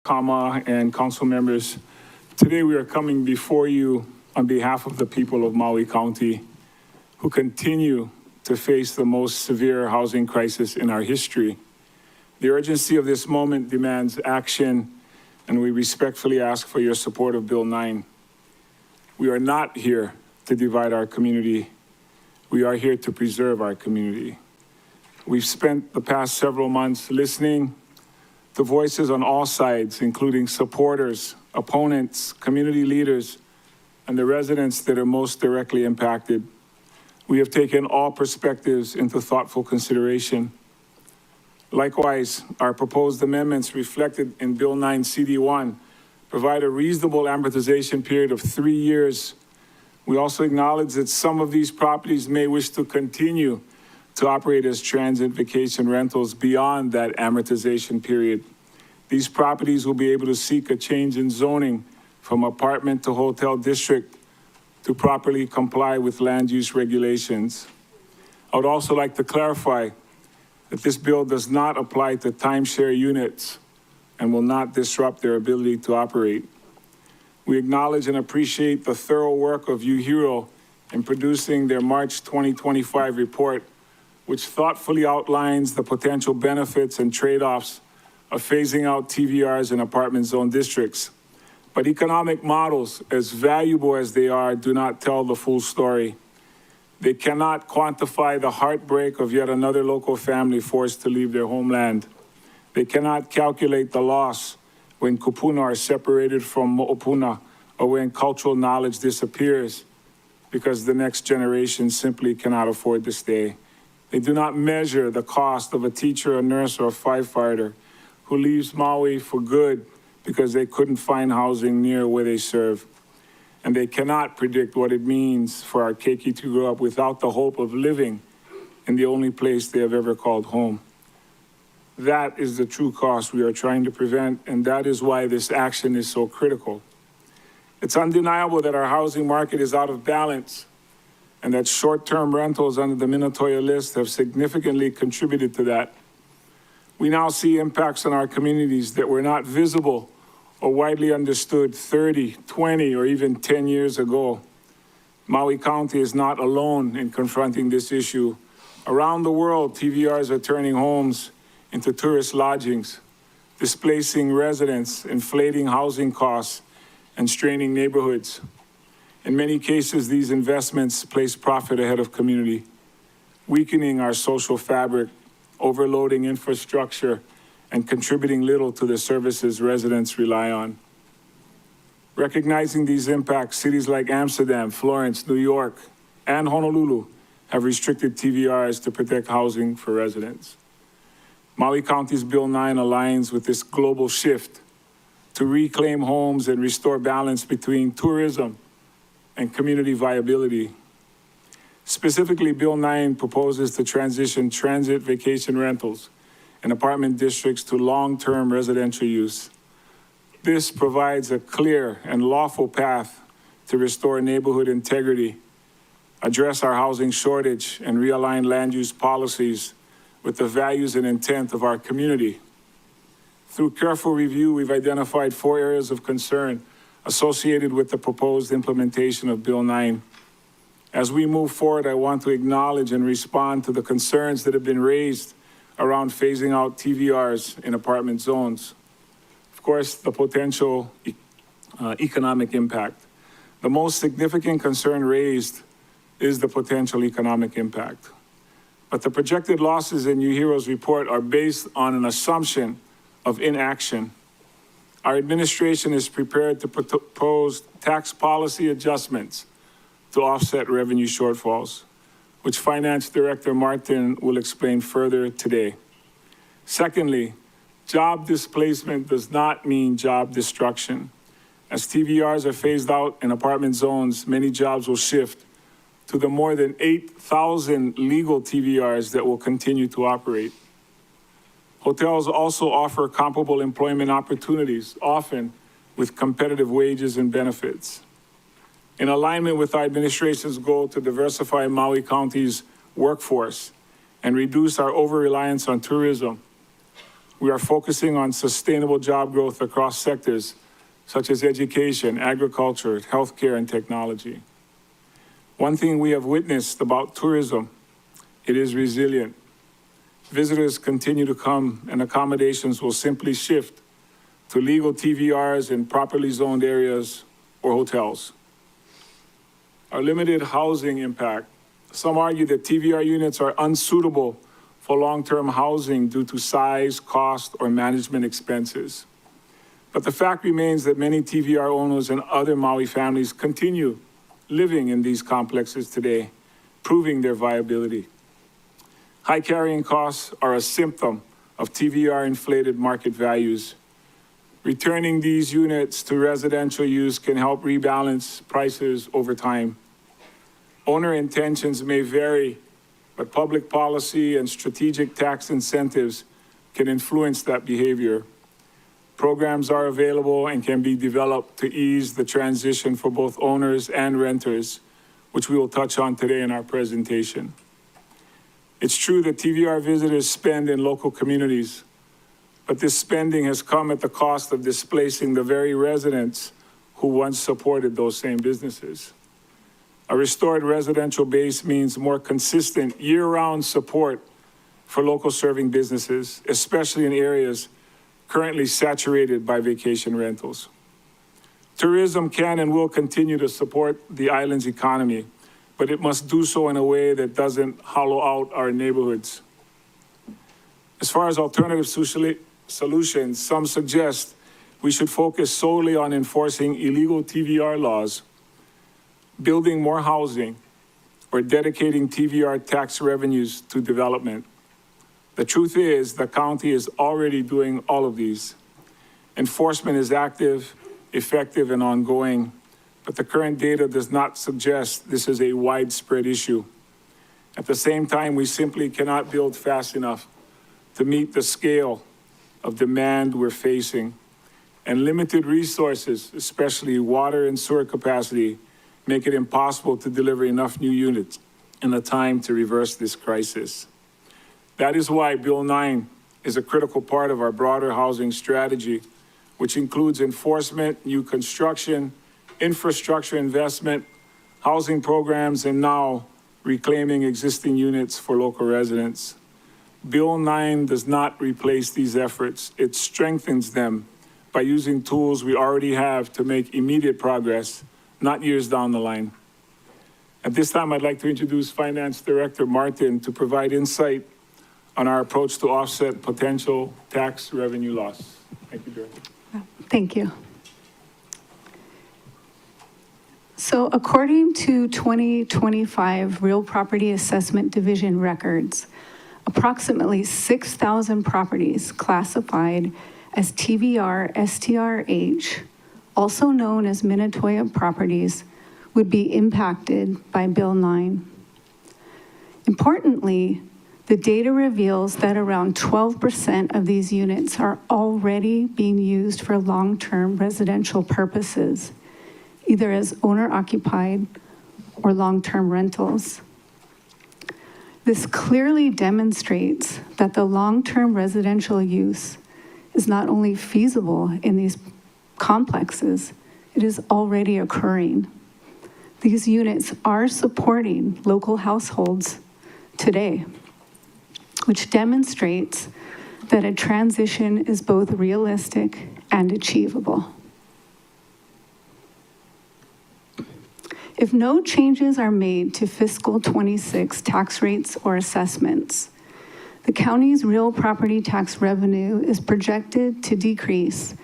and council members. Today we are coming before you on behalf of the people of Maui County who continue to face the most severe housing crisis in our history. The urgency of this moment demands action, and we respectfully ask for your support of Bill 9. We are not here to divide our community. We are here to preserve our community. We've spent the past several months listening to voices on all sides, including supporters, opponents, community leaders, and the residents that are most directly impacted. We have taken all perspectives into thoughtful consideration. Likewise, our proposed amendments reflected in Bill 9 CD1 provide a reasonable amortization period of 3 years. We also acknowledge that some of these properties may wish to continue to operate as transit vacation rentals beyond that amortization period. These properties will be able to seek a change in zoning from apartment to hotel district to properly comply with land use regulations. I would also like to clarify that this bill does not apply to timeshare units and will not disrupt their ability to operate. We acknowledge and appreciate the thorough work of UHERO in producing their March 2025 report, which thoughtfully outlines the potential benefits and trade-offs of phasing out TVRs in apartment zone districts. But economic models, as valuable as they are, do not tell the full story. They cannot quantify the heartbreak of yet another local family forced to leave their homeland. They cannot calculate the loss when kupuna are separated from mo'opuna, or when cultural knowledge disappears because the next generation simply cannot afford to stay. They do not measure the cost of a teacher, a nurse, or a firefighter who leaves Maui for good because they couldn't find housing near where they serve. And they cannot predict what it means for our keiki to grow up without the hope of living in the only place they have ever called home. That is the true cost we are trying to prevent, and that is why this action is so critical. It's undeniable that our housing market is out of balance, and that short-term rentals under the Minatoya list have significantly contributed to that. We now see impacts on our communities that were not visible or widely understood 30, 20, or even 10 years ago. Maui County is not alone in confronting this issue. Around the world, TVRs are turning homes into tourist lodgings, displacing residents, inflating housing costs, and straining neighborhoods. In many cases, these investments place profit ahead of community, weakening our social fabric, overloading infrastructure, and contributing little to the services residents rely on. Recognizing these impacts, cities like Amsterdam, Florence, New York, and Honolulu have restricted TVRs to protect housing for residents. Maui County's Bill 9 aligns with this global shift to reclaim homes and restore balance between tourism and community viability. Specifically, Bill 9 proposes to transition transit vacation rentals in apartment districts to long-term residential use. This provides a clear and lawful path to restore neighborhood integrity, address our housing shortage, and realign land use policies with the values and intent of our community. Through careful review, we've identified 4 areas of concern associated with the proposed implementation of Bill 9. As we move forward, I want to acknowledge and respond to the concerns that have been raised around phasing out TVRs in apartment zones. Of course, the potential economic impact. The most significant concern raised is the potential economic impact. But the projected losses in UHERO's report are based on an assumption of inaction. Our administration is prepared to propose tax policy adjustments to offset revenue shortfalls, which Finance Director Martin will explain further today. Secondly, job displacement does not mean job destruction. As TVRs are phased out in apartment zones, many jobs will shift to the more than 8,000 legal TVRs that will continue to operate. Hotels also offer comparable employment opportunities, often with competitive wages and benefits. In alignment with our administration's goal to diversify Maui County's workforce and reduce our over-reliance on tourism, We are focusing on sustainable job growth across sectors such as education, agriculture, healthcare, and technology. One thing we have witnessed about tourism, it is resilient. Visitors continue to come and accommodations will simply shift to legal TVRs in properly zoned areas or hotels. Our limited housing impact. Some argue that TVR units are unsuitable for long-term housing due to size, cost, or management expenses. But the fact remains that many TVR owners and other Maui families continue living in these complexes today, proving their viability. High carrying costs are a symptom of TVR inflated market values. Returning these units to residential use can help rebalance prices over time. Owner intentions may vary, but public policy and strategic tax incentives can influence that behavior. Programs are available and can be developed to ease the transition for both owners and renters, which we will touch on today in our presentation. It's true that TVR visitors spend in local communities, but this spending has come at the cost of displacing the very residents who once supported those same businesses. A restored residential base means more consistent year-round support for local serving businesses, especially in areas currently saturated by vacation rentals. Tourism can and will continue to support the island's economy, but it must do so in a way that doesn't hollow out our neighborhoods. As far as alternative solutions, some suggest we should focus solely on enforcing illegal TVR laws, building more housing, or dedicating TVR tax revenues to development. The truth is, the county is already doing all of these. Enforcement is active, effective, and ongoing, but the current data does not suggest this is a widespread issue. At the same time, we simply cannot build fast enough to meet the scale of demand we're facing, and limited resources, especially water and sewer capacity, make it impossible to deliver enough new units in a time to reverse this crisis. That is why Bill 9 is a critical part of our broader housing strategy, which includes enforcement, new construction, infrastructure investment, housing programs, and now reclaiming existing units for local residents. Bill 9 does not replace these efforts. It strengthens them by using tools we already have to make immediate progress, not years down the line. At this time, I'd like to introduce Finance Director Martin to provide insight on our approach to offset potential tax revenue loss. Thank you, Director. Thank you. So according to 2025 Real Property Assessment Division records, approximately 6,000 properties classified as TVR STRH, also known as Minatoya properties, would be impacted by Bill 9. Importantly, the data reveals that around 12% of these units are already being used for long-term residential purposes, either as owner-occupied or long-term rentals. This clearly demonstrates that the long-term residential use is not only feasible in these complexes, it is already occurring. These units are supporting local households today, which demonstrates that a transition is both realistic and achievable. If no changes are made to fiscal 26 tax rates or assessments, the county's real property tax revenue is projected to decrease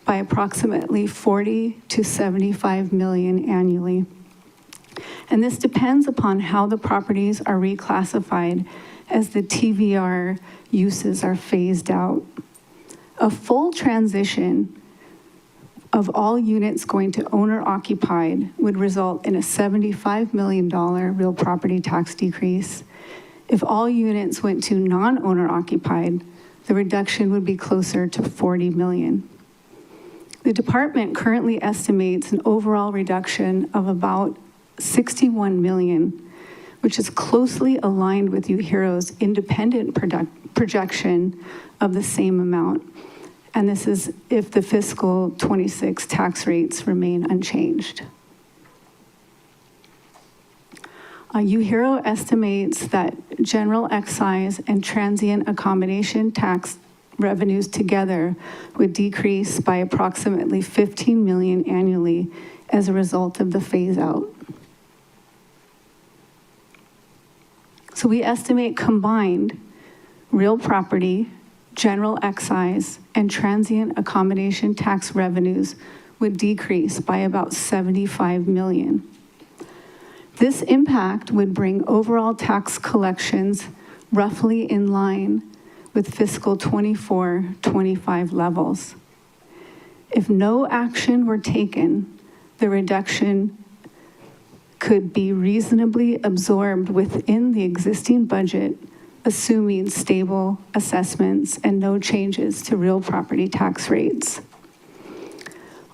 by approximately 40 to 75 million annually. And this depends upon how the properties are reclassified as the TVR uses are phased out. A full transition of all units going to owner-occupied would result in a $75 million real property tax decrease. If all units went to non-owner-occupied, the reduction would be closer to 40 million. The department currently estimates an overall reduction of about 61 million, which is closely aligned with UHERO's independent projection of the same amount. And this is if the fiscal 26 tax rates remain unchanged. UHERO estimates that general excise and transient accommodation tax revenues together would decrease by approximately $15 million annually as a result of the phase out. So we estimate combined real property, general excise, and transient accommodation tax revenues would decrease by about $75 million. This impact would bring overall tax collections roughly in line with fiscal 24-25 levels. If no action were taken, the reduction could be reasonably absorbed within the existing budget, assuming stable assessments and no changes to real property tax rates.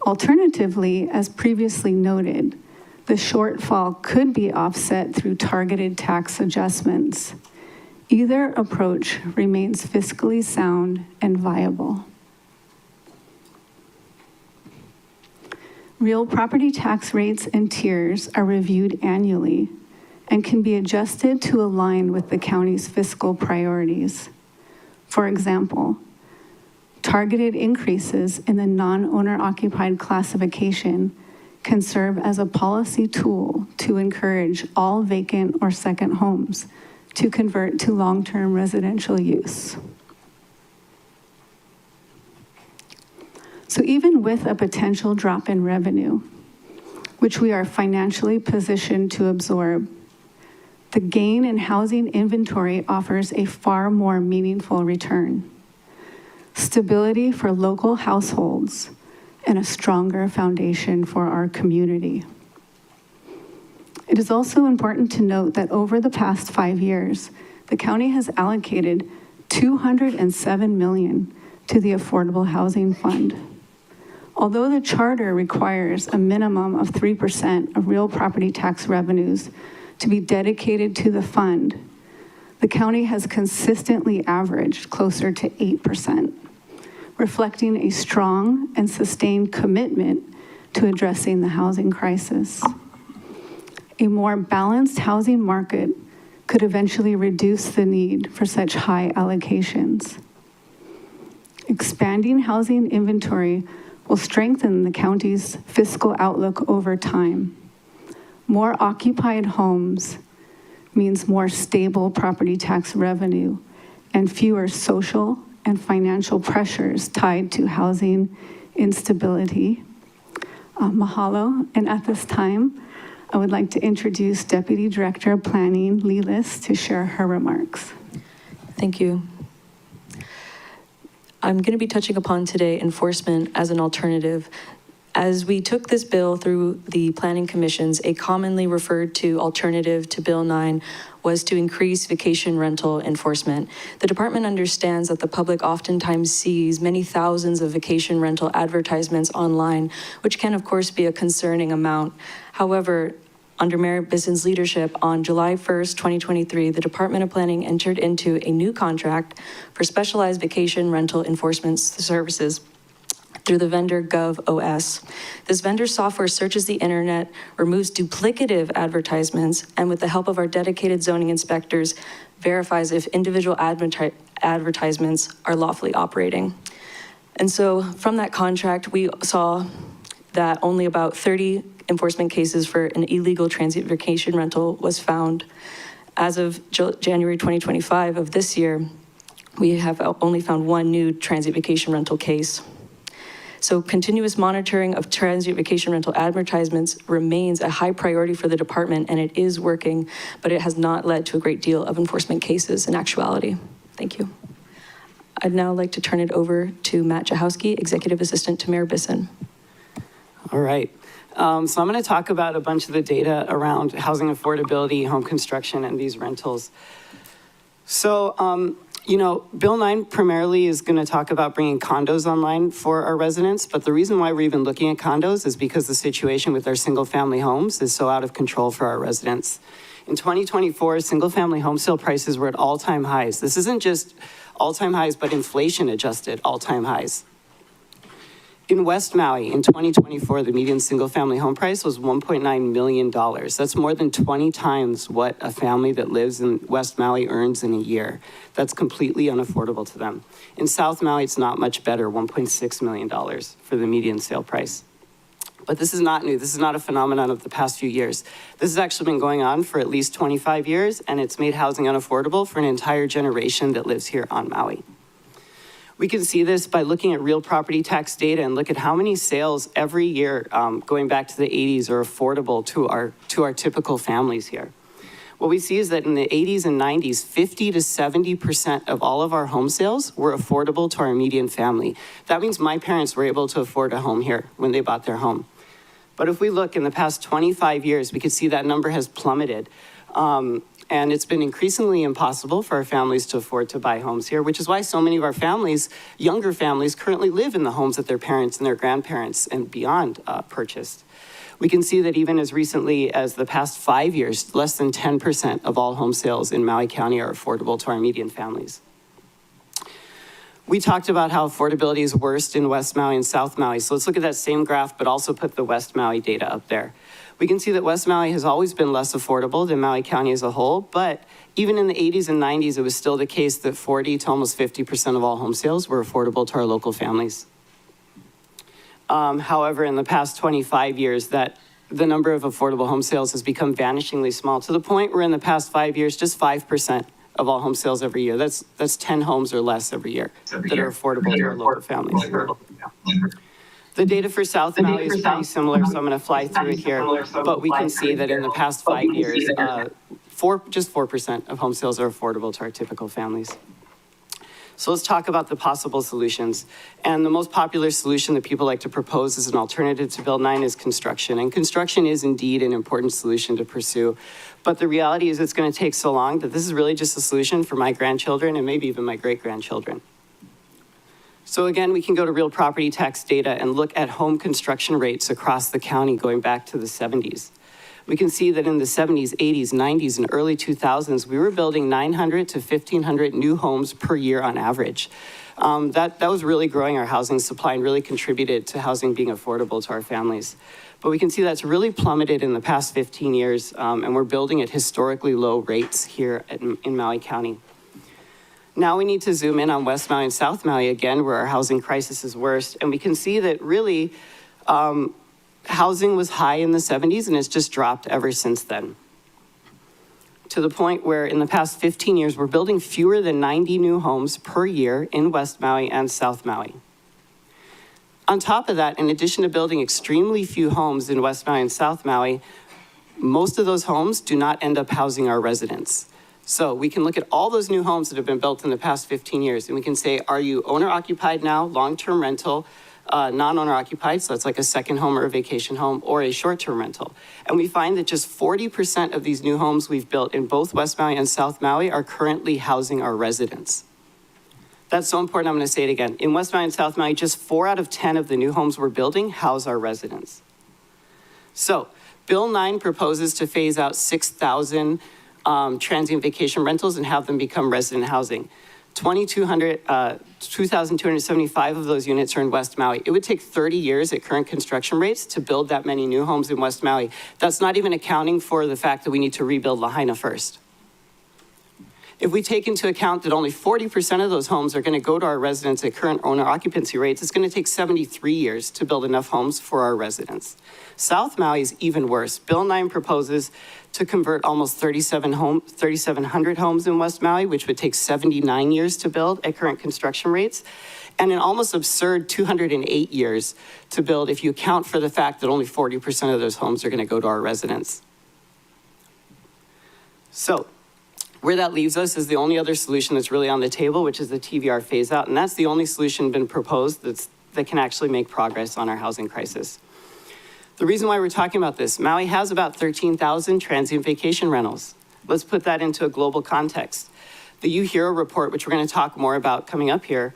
Alternatively, as previously noted, the shortfall could be offset through targeted tax adjustments. Either approach remains fiscally sound and viable. Real property tax rates and tiers are reviewed annually and can be adjusted to align with the county's fiscal priorities. For example, targeted increases in the non-owner occupied classification can serve as a policy tool to encourage all vacant or second homes to convert to long-term residential use. So even with a potential drop in revenue, which we are financially positioned to absorb, the gain in housing inventory offers a far more meaningful return. Stability for local households and a stronger foundation for our community. It is also important to note that over the past 5 years, the county has allocated $207 million to the Affordable Housing Fund. Although the charter requires a minimum of 3% of real property tax revenues to be dedicated to the fund, the county has consistently averaged closer to 8%, reflecting a strong and sustained commitment to addressing the housing crisis. A more balanced housing market could eventually reduce the need for such high allocations. Expanding housing inventory will strengthen the county's fiscal outlook over time. More occupied homes means more stable property tax revenue and fewer social and financial pressures tied to housing instability. Mahalo, and at this time, I would like to introduce Deputy Director of Planning, Lee List, to share her remarks. Thank you. I'm going to be touching upon today enforcement as an alternative. As we took this bill through the planning commissions, a commonly referred to alternative to Bill 9 was to increase vacation rental enforcement. The department understands that the public oftentimes sees many thousands of vacation rental advertisements online, which can of course be a concerning amount. However, under Mayor Bissen's leadership, on July 1st, 2023, the Department of Planning entered into a new contract for specialized vacation rental enforcement services through the vendor GovOS. This vendor software searches the internet, removes duplicative advertisements, and with the help of our dedicated zoning inspectors, verifies if individual advertisements are lawfully operating. And so from that contract, we saw that only about 30 enforcement cases for an illegal transient vacation rental was found. As of January 2025 of this year, we have only found one new transient vacation rental case. So continuous monitoring of transient vacation rental advertisements remains a high priority for the department, and it is working, but it has not led to a great deal of enforcement cases in actuality. Thank you. I'd now like to turn it over to Matt Jachowski, Executive Assistant to Mayor Bissen. All right. So I'm going to talk about a bunch of the data around housing affordability, home construction, and these rentals. So, you know, Bill 9 primarily is going to talk about bringing condos online for our residents, but the reason why we're even looking at condos is because the situation with our single family homes is so out of control for our residents. In 2024, single-family home sale prices were at all-time highs. This isn't just all-time highs, but inflation-adjusted all-time highs. In West Maui, in 2024, the median single-family home price was $1.9 million. That's more than 20 times what a family that lives in West Maui earns in a year. That's completely unaffordable to them. In South Maui, it's not much better, $1.6 million for the median sale price. But this is not new. This is not a phenomenon of the past few years. This has actually been going on for at least 25 years, and it's made housing unaffordable for an entire generation that lives here on Maui. We can see this by looking at real property tax data and look at how many sales every year going back to the 80s are affordable to our typical families here. What we see is that in the 80s and 90s, 50 to 70% of all of our home sales were affordable to our median family. That means my parents were able to afford a home here when they bought their home. But if we look in the past 25 years, we can see that number has plummeted. And it's been increasingly impossible for our families to afford to buy homes here, which is why so many of our families, younger families, currently live in the homes that their parents and their grandparents and beyond purchased. We can see that even as recently as the past 5 years, less than 10% of all home sales in Maui County are affordable to our median families. We talked about how affordability is worst in West Maui and South Maui. So let's look at that same graph, but also put the West Maui data up there. We can see that West Maui has always been less affordable than Maui County as a whole, but even in the 80s and 90s, it was still the case that 40 to almost 50% of all home sales were affordable to our local families. However, in the past 25 years, that the number of affordable home sales has become vanishingly small, to the point where in the past 5 years, just 5% of all home sales every year. That's 10 homes or less every year that are affordable to our local families. The data for South Maui is pretty similar, so I'm going to fly through it here. But we can see that in the past 5 years, just 4% of home sales are affordable to our typical families. So let's talk about the possible solutions. And the most popular solution that people like to propose as an alternative to Bill 9 is construction. And construction is indeed an important solution to pursue. But the reality is it's going to take so long that this is really just a solution for my grandchildren and maybe even my great-grandchildren. So again, we can go to real property tax data and look at home construction rates across the county going back to the 70s. We can see that in the 70s, 80s, 90s, and early 2000s, we were building 900 to 1,500 new homes per year on average. That was really growing our housing supply and really contributed to housing being affordable to our families. But we can see that's really plummeted in the past 15 years, and we're building at historically low rates here in Maui County. Now we need to zoom in on West Maui and South Maui again, where our housing crisis is worst. And we can see that really housing was high in the 70s and it's just dropped ever since then. To the point where in the past 15 years, we're building fewer than 90 new homes per year in West Maui and South Maui. On top of that, in addition to building extremely few homes in West Maui and South Maui, most of those homes do not end up housing our residents. So we can look at all those new homes that have been built in the past 15 years, and we can say, are you owner-occupied now, long-term rental, non-owner-occupied, so it's like a second home or a vacation home, or a short-term rental. And we find that just 40% of these new homes we've built in both West Maui and South Maui are currently housing our residents. That's so important, I'm going to say it again. In West Maui and South Maui, just 4 out of 10 of the new homes we're building house our residents. So Bill 9 proposes to phase out 6,000 transient vacation rentals and have them become resident housing. 2,275 of those units are in West Maui. It would take 30 years at current construction rates to build that many new homes in West Maui. That's not even accounting for the fact that we need to rebuild Lahaina first. If we take into account that only 40% of those homes are going to go to our residents at current owner occupancy rates, it's going to take 73 years to build enough homes for our residents. South Maui is even worse. Bill 9 proposes to convert almost 3,700 homes in West Maui, which would take 79 years to build at current construction rates, and an almost absurd 208 years to build if you account for the fact that only 40% of those homes are going to go to our residents. So where that leaves us is the only other solution that's really on the table, which is the TVR phase out, and that's the only solution been proposed that can actually make progress on our housing crisis. The reason why we're talking about this, Maui has about 13,000 transient vacation rentals. Let's put that into a global context. The U Hero report, which we're going to talk more about coming up here,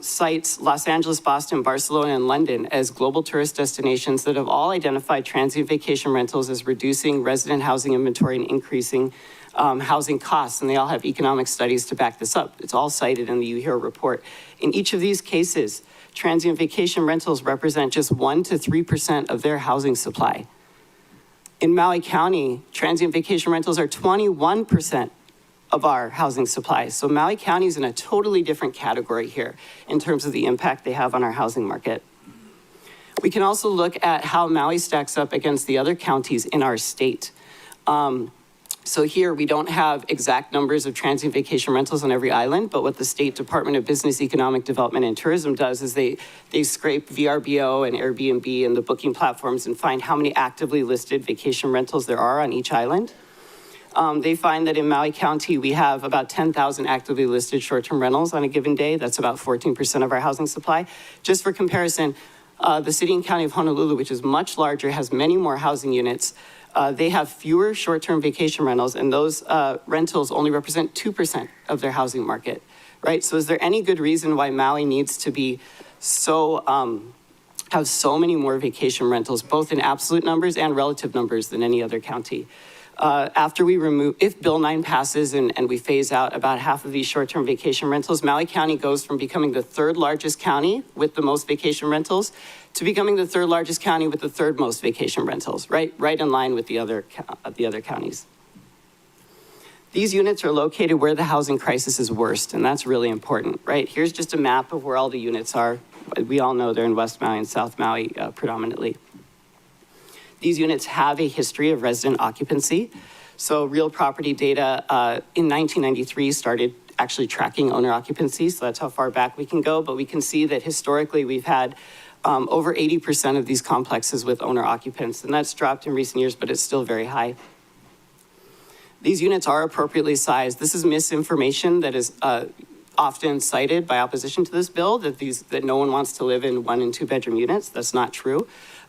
cites Los Angeles, Boston, Barcelona, and London as global tourist destinations that have all identified transient vacation rentals as reducing resident housing inventory and increasing housing costs, and they all have economic studies to back this up. It's all cited in the UHERO report. In each of these cases, transient vacation rentals represent just 1 to 3% of their housing supply. In Maui County, transient vacation rentals are 21% of our housing supply. So Maui County is in a totally different category here in terms of the impact they have on our housing market. We can also look at how Maui stacks up against the other counties in our state. So here we don't have exact numbers of transient vacation rentals on every island, but what the State Department of Business, Economic Development and Tourism does is they scrape VRBO and Airbnb and the booking platforms and find how many actively listed vacation rentals there are on each island. They find that in Maui County, we have about 10,000 actively listed short-term rentals on a given day. That's about 14% of our housing supply. Just for comparison, the city and county of Honolulu, which is much larger, has many more housing units. They have fewer short-term vacation rentals, and those rentals only represent 2% of their housing market, right? So is there any good reason why Maui needs to be so, have so many more vacation rentals, both in absolute numbers and relative numbers than any other county? After we remove, if Bill 9 passes and we phase out about half of these short-term vacation rentals, Maui County goes from becoming the third largest county with the most vacation rentals to becoming the third largest county with the third most vacation rentals, right in line with the other counties. These units are located where the housing crisis is worst, and that's really important, right? Here's just a map of where all the units are. We all know they're in West Maui and South Maui predominantly. These units have a history of resident occupancy. So real property data in 1993 started actually tracking owner occupancy. So that's how far back we can go. But we can see that historically we've had over 80% of these complexes with owner occupants. And that's dropped in recent years, but it's still very high. These units are appropriately sized. This is misinformation that is often cited by opposition to this bill, that no one wants to live in 1 and 2 bedroom units. That's not true.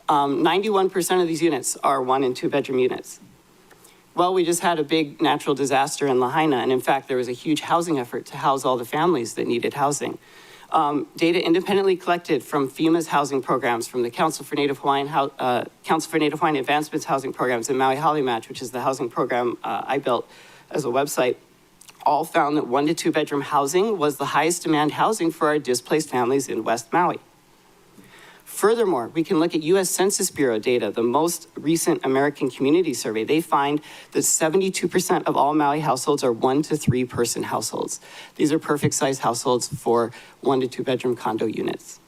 91% of these units are 1 and 2 bedroom units. Well, we just had a big natural disaster in Lahaina, and in fact, there was a huge housing effort to house all the families that needed housing. Data independently collected from FEMA's housing programs, from the Council for Native Hawaiian Advancement's housing programs, and Maui Holly Match, which is the housing program I built as a website, all found that 1 to 2 bedroom housing was the highest demand housing for our displaced families in West Maui. Furthermore, we can look at US Census Bureau data, the most recent American Community Survey. They find that 72% of all Maui households are 1 to 3 person households. These are perfect size households for 1 to 2 bedroom condo units.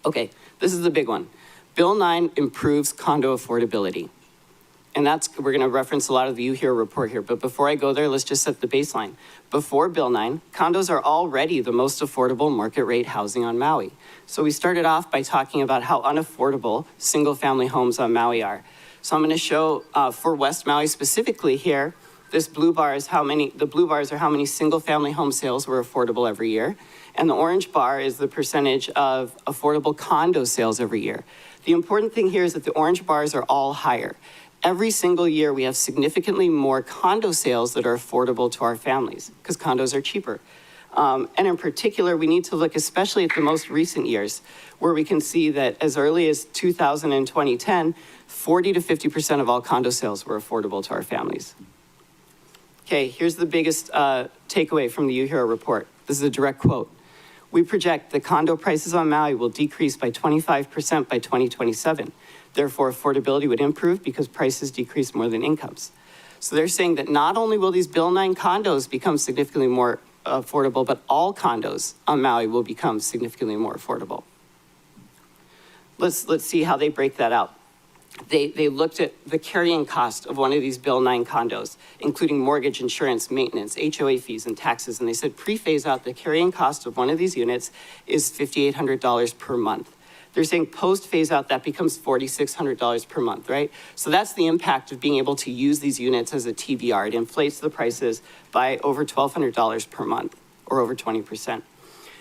Okay, this is the big one. Bill 9 improves condo affordability. And we're gonna reference a lot of the UHERO report here, but before I go there, let's just set the baseline. Before Bill 9, condos are already the most affordable market rate housing on Maui. So we started off by talking about how unaffordable single family homes on Maui are. So I'm gonna show for West Maui specifically here, the blue bars are how many single family home sales were affordable every year. And the orange bar is the percentage of affordable condo sales every year. The important thing here is that the orange bars are all higher. Every single year, we have significantly more condo sales that are affordable to our families because condos are cheaper. And in particular, we need to look especially at the most recent years, where we can see that as early as 2000 and 2010, 40 to 50% of all condo sales were affordable to our families. Okay, here's the biggest takeaway from the UHERO report. This is a direct quote. We project that condo prices on Maui will decrease by 25% by 2027. Therefore, affordability would improve because prices decrease more than incomes. So they're saying that not only will these Bill 9 condos become significantly more affordable, but all condos on Maui will become significantly more affordable. Let's see how they break that out. They looked at the carrying cost of one of these Bill 9 condos, including mortgage, insurance, maintenance, HOA fees, and taxes. And they said pre-phase out, the carrying cost of one of these units is $5,800 per month. They're saying post phase out, that becomes $4,600 per month, right? So that's the impact of being able to use these units as a TVR. It inflates the prices by over $1,200 per month, or over 20%.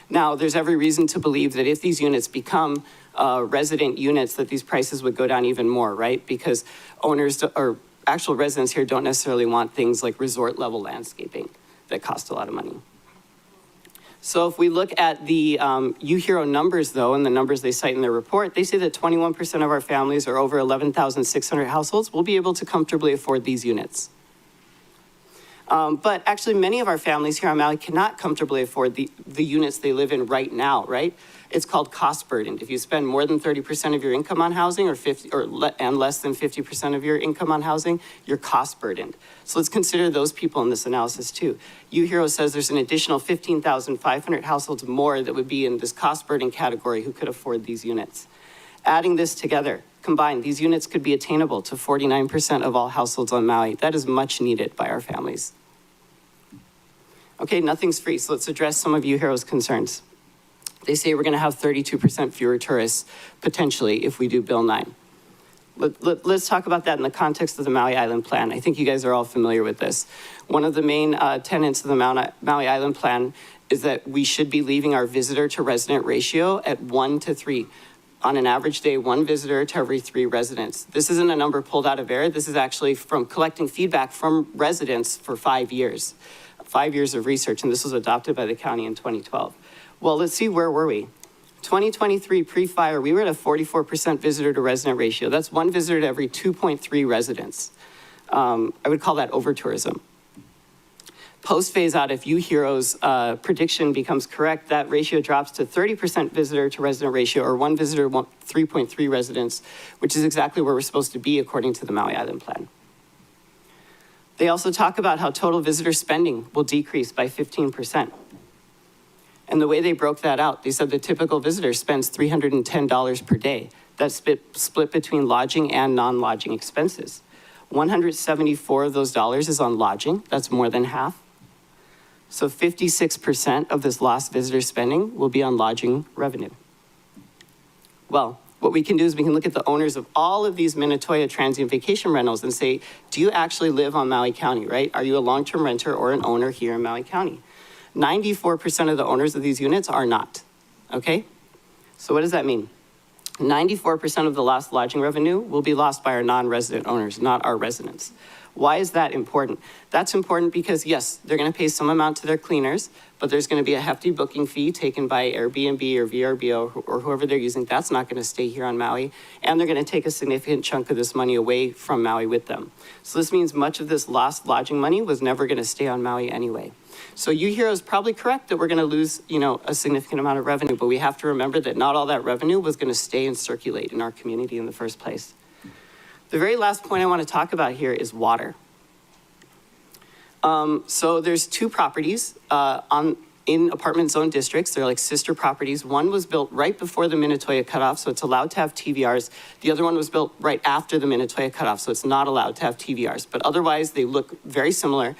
Now, there's every reason to believe that if these units become resident units, that these prices would go down even more, right? Because owners or actual residents here don't necessarily want things like resort level landscaping that cost a lot of money. So if we look at the UHERO numbers, though, and the numbers they cite in their report, they say that 21% of our families, or over 11,600 households, will be able to comfortably afford these units. But actually, many of our families here on Maui cannot comfortably afford the units they live in right now, right? It's called cost burdened. If you spend more than 30% of your income on housing, and less than 50% of your income on housing, you're cost burdened. So let's consider those people in this analysis too. UHERO says there's an additional 15,500 households more that would be in this cost burden category who could afford these units. Adding this together, combined, these units could be attainable to 49% of all households on Maui. That is much needed by our families. Okay, nothing's free, so let's address some of UHERO's concerns. They say we're going to have 32% fewer tourists, potentially, if we do Bill 9. Let's talk about that in the context of the Maui Island Plan. I think you guys are all familiar with this. One of the main tenets of the Maui Island Plan is that we should be leaving our visitor to resident ratio at 1 to 3. On an average day, 1 visitor to every 3 residents. This isn't a number pulled out of air. This is actually from collecting feedback from residents for 5 years. 5 years of research, and this was adopted by the county in 2012. Well, let's see, where were we? 2023 pre-fire, we were at a 44% visitor to resident ratio. That's 1 visitor to every 2.3 residents. I would call that over-tourism. Post phase-out, if UHERO's prediction becomes correct, that ratio drops to 30% visitor to resident ratio, or 1 visitor, 3.3 residents, which is exactly where we're supposed to be according to the Maui Island Plan. They also talk about how total visitor spending will decrease by 15%. And the way they broke that out, they said the typical visitor spends $310 per day. That's split between lodging and non-lodging expenses. 174 of those dollars is on lodging. That's more than half. So 56% of this lost visitor spending will be on lodging revenue. Well, what we can do is we can look at the owners of all of these Minatoya transient vacation rentals and say, do you actually live on Maui County, right? Are you a long-term renter or an owner here in Maui County? 94% of the owners of these units are not, okay? So what does that mean? 94% of the lost lodging revenue will be lost by our non-resident owners, not our residents. Why is that important? That's important because, yes, they're going to pay some amount to their cleaners, but there's going to be a hefty booking fee taken by Airbnb or VRBO or whoever they're using. That's not going to stay here on Maui, and they're going to take a significant chunk of this money away from Maui with them. So this means much of this lost lodging money was never going to stay on Maui anyway. So UHERO is probably correct that we're going to lose, a significant amount of revenue, but we have to remember that not all that revenue was going to stay and circulate in our community in the first place. The very last point I want to talk about here is water. So there's 2 properties in apartment zone districts. They're like sister properties. One was built right before the Minatoya cutoff, so it's allowed to have TVRs. The other one was built right after the Minatoya cutoff, so it's not allowed to have TVRs. But otherwise, they look very similar,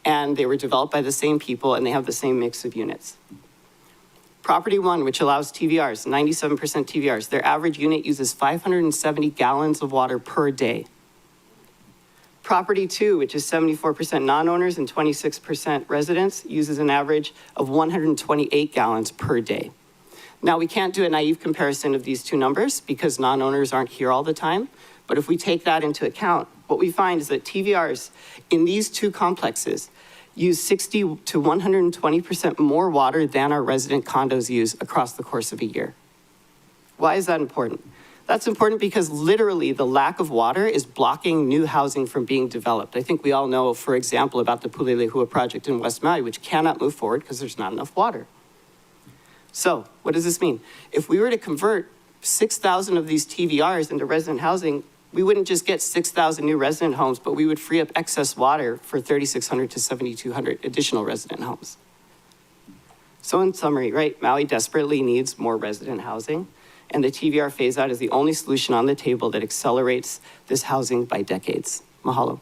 and they were developed by the same people, and they have the same mix of units. Property 1, which allows TVRs, 97% TVRs, their average unit uses 570 gallons of water per day. Property 2, which is 74% non-owners and 26% residents, uses an average of 128 gallons per day. Now, we can't do a naive comparison of these 2 numbers because non-owners aren't here all the time. But if we take that into account, what we find is that TVRs in these 2 complexes use 60 to 120% more water than our resident condos use across the course of a year. Why is that important? That's important because literally the lack of water is blocking new housing from being developed. I think we all know, for example, about the Pulelehua project in West Maui, which cannot move forward because there's not enough water. So what does this mean? If we were to convert 6,000 of these TVRs into resident housing, we wouldn't just get 6,000 new resident homes, but we would free up excess water for 3,600 to 7,200 additional resident homes. So in summary, right, Maui desperately needs more resident housing, and the TVR phase-out is the only solution on the table that accelerates this housing by decades. Mahalo.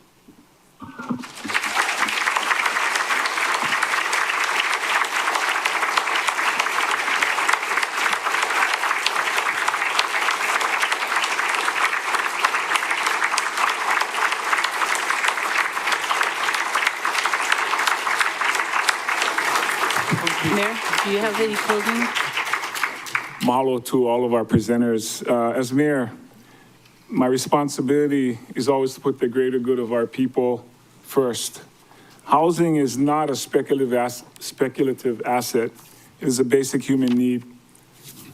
Mayor, do you have any closing? Mahalo to all of our presenters. As mayor, my responsibility is always to put the greater good of our people first. Housing is not a speculative asset. It is a basic human need.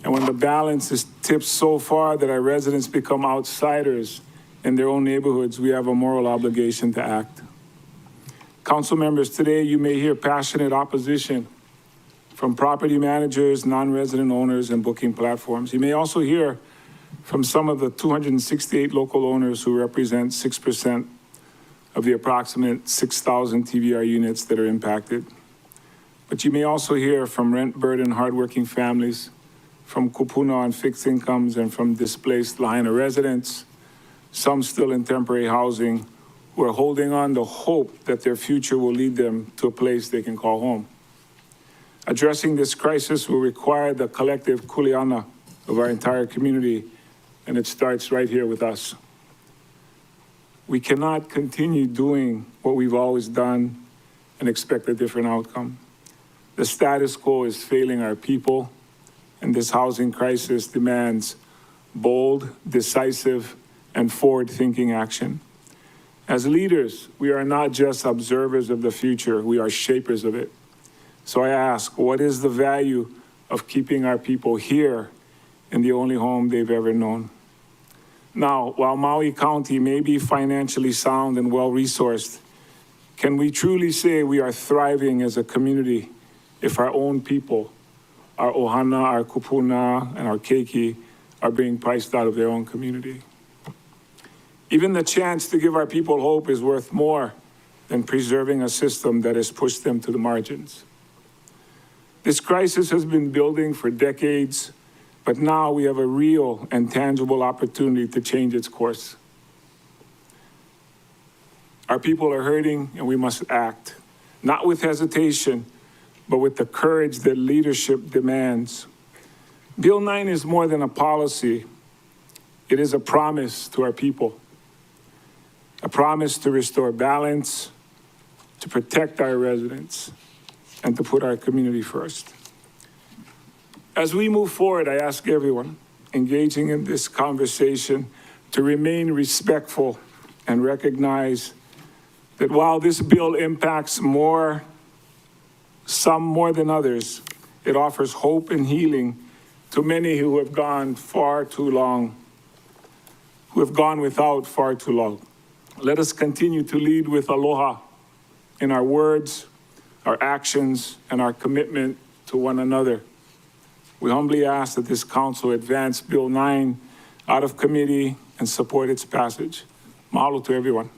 And when the balance is tipped so far that our residents become outsiders in their own neighborhoods, we have a moral obligation to act. Council members, today you may hear passionate opposition from property managers, non-resident owners, and booking platforms. You may also hear from some of the 268 local owners who represent 6% of the approximate 6,000 TVR units that are impacted. But you may also hear from rent-burdened, hardworking families, from kupuna on fixed incomes, and from displaced Lahaina residents, some still in temporary housing, who are holding on to hope that their future will lead them to a place they can call home. Addressing this crisis will require the collective kuleana of our entire community, and it starts right here with us. We cannot continue doing what we've always done and expect a different outcome. The status quo is failing our people, and this housing crisis demands bold, decisive, and forward-thinking action. As leaders, we are not just observers of the future, we are shapers of it. So I ask, what is the value of keeping our people here in the only home they've ever known? Now, while Maui County may be financially sound and well-resourced, can we truly say we are thriving as a community if our own people, our ohana, our kupuna, and our keiki are being priced out of their own community? Even the chance to give our people hope is worth more than preserving a system that has pushed them to the margins. This crisis has been building for decades, but now we have a real and tangible opportunity to change its course. Our people are hurting, and we must act, not with hesitation, but with the courage that leadership demands. Bill 9 is more than a policy. It is a promise to our people, a promise to restore balance, to protect our residents, and to put our community first. As we move forward, I ask everyone engaging in this conversation to remain respectful and recognize that while this bill impacts some more than others, it offers hope and healing to many who have gone far too long, who have gone without far too long. Let us continue to lead with aloha in our words, our actions, and our commitment to one another. We humbly ask that this council advance Bill 9 out of committee and support its passage. Mahalo to everyone.